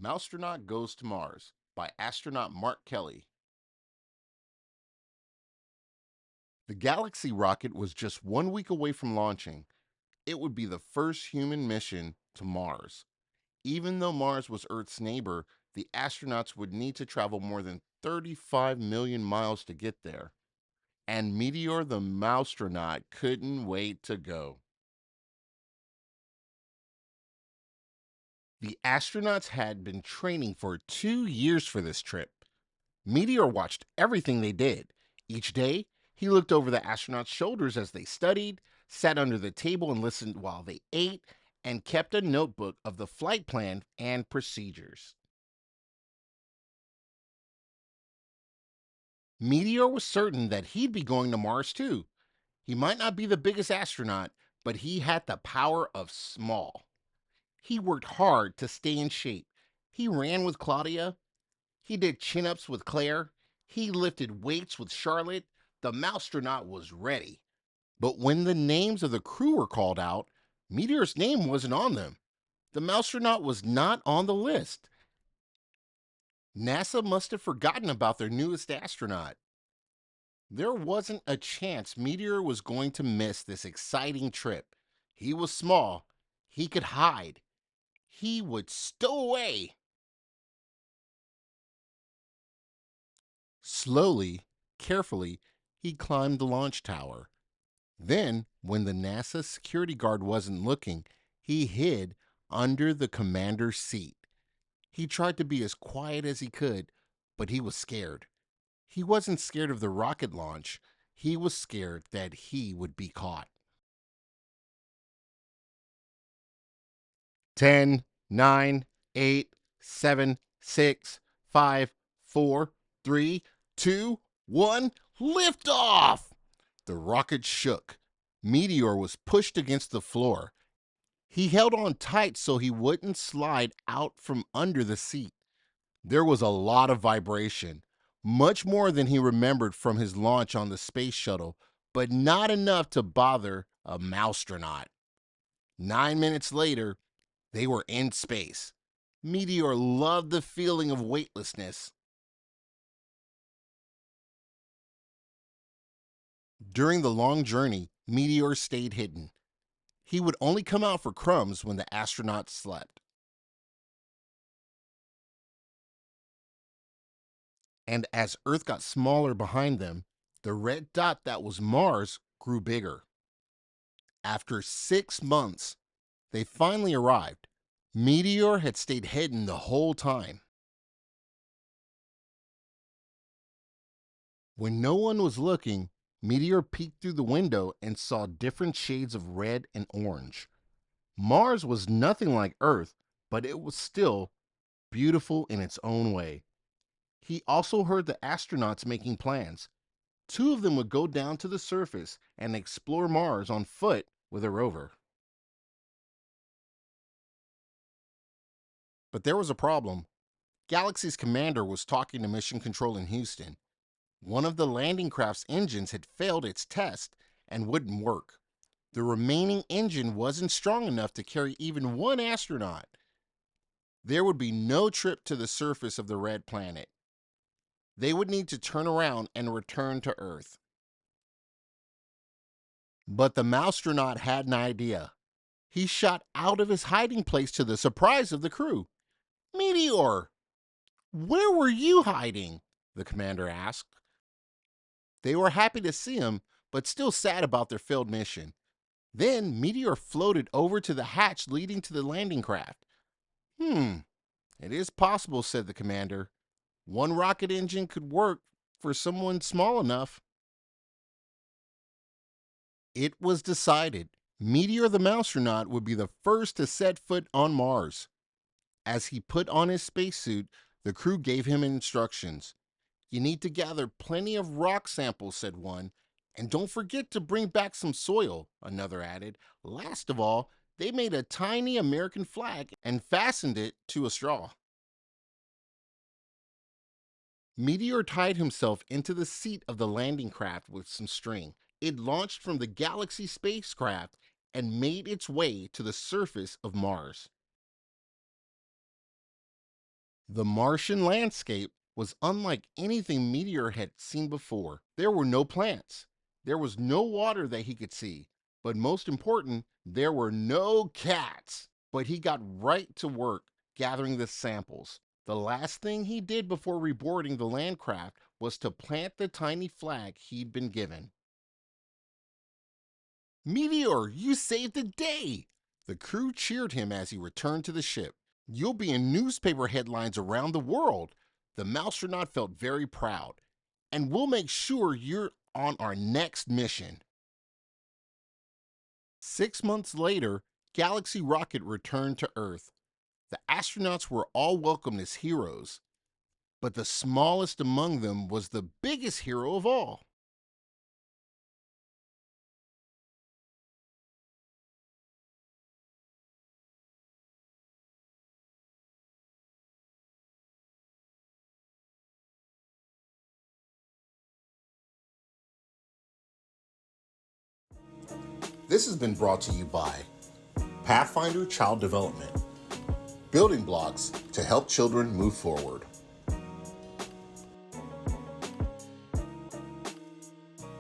Mousetronaut Goes to Mars by astronaut Mark Kelly. The Galaxy rocket was just 1 week away from launching. It would be the first human mission to Mars. Even though Mars was Earth's neighbor, the astronauts would need to travel more than 35 million miles to get there. And Meteor the Mousetronaut couldn't wait to go. The astronauts had been training for 2 years for this trip. Meteor watched everything they did. Each day, he looked over the astronauts' shoulders as they studied, sat under the table and listened while they ate, and kept a notebook of the flight plan and procedures. Meteor was certain that he'd be going to Mars too. He might not be the biggest astronaut, but he had the power of small. He worked hard to stay in shape. He ran with Claudia. He did chin ups with Claire. He lifted weights with Charlotte. The Mousetronaut was ready. But when the names of the crew were called out, Meteor's name wasn't on them. The Mousetronaut was not on the list. NASA must have forgotten about their newest astronaut. There wasn't a chance Meteor was going to miss this exciting trip. He was small. He could hide. He would stow away. Slowly, carefully, he climbed the launch tower. Then, when the NASA security guard wasn't looking, he hid under the commander's seat. He tried to be as quiet as he could, but he was scared. He wasn't scared of the rocket launch. He was scared that he would be caught. 10, 9, 8, 7, 6, 5, 4, 3, 2, 1, lift off! The rocket shook. Meteor was pushed against the floor. He held on tight so he wouldn't slide out from under the seat. There was a lot of vibration, much more than he remembered from his launch on the space shuttle, but not enough to bother a Mousetronaut. 9 minutes later, they were in space. Meteor loved the feeling of weightlessness. During the long journey, Meteor stayed hidden. He would only come out for crumbs when the astronauts slept. And as Earth got smaller behind them, the red dot that was Mars grew bigger. After 6 months, they finally arrived. Meteor had stayed hidden the whole time. When no one was looking, Meteor peeked through the window and saw different shades of red and orange. Mars was nothing like Earth, but it was still beautiful in its own way. He also heard the astronauts making plans. Two of them would go down to the surface and explore Mars on foot with a rover. But there was a problem. Galaxy's commander was talking to Mission Control in Houston. One of the landing craft's engines had failed its test and wouldn't work. The remaining engine wasn't strong enough to carry even one astronaut. There would be no trip to the surface of the red planet. They would need to turn around and return to Earth. But the Mousetronaut had an idea. He shot out of his hiding place to the surprise of the crew. Meteor, where were you hiding? The commander asked. They were happy to see him, but still sad about their failed mission. Then Meteor floated over to the hatch leading to the landing craft. It is possible, said the commander. One rocket engine could work for someone small enough. It was decided Meteor the Mousetronaut would be the first to set foot on Mars. As he put on his spacesuit, the crew gave him instructions. You need to gather plenty of rock samples, said one, and don't forget to bring back some soil, another added. Last of all, they made a tiny American flag and fastened it to a straw. Meteor tied himself into the seat of the landing craft with some string. It launched from the Galaxy spacecraft and made its way to the surface of Mars. The Martian landscape was unlike anything Meteor had seen before. There were no plants. There was no water that he could see. But most important, there were no cats. But he got right to work gathering the samples. The last thing he did before reboarding the landcraft was to plant the tiny flag he'd been given. Meteor, you saved the day! The crew cheered him as he returned to the ship. You'll be in newspaper headlines around the world. The Mousetronaut felt very proud. And we'll make sure you're on our next mission. 6 months later, Galaxy Rocket returned to Earth. The astronauts were all welcomed as heroes, but the smallest among them was the biggest hero of all. This has been brought to you by Pathfinder Child Development, building blocks to help children move forward.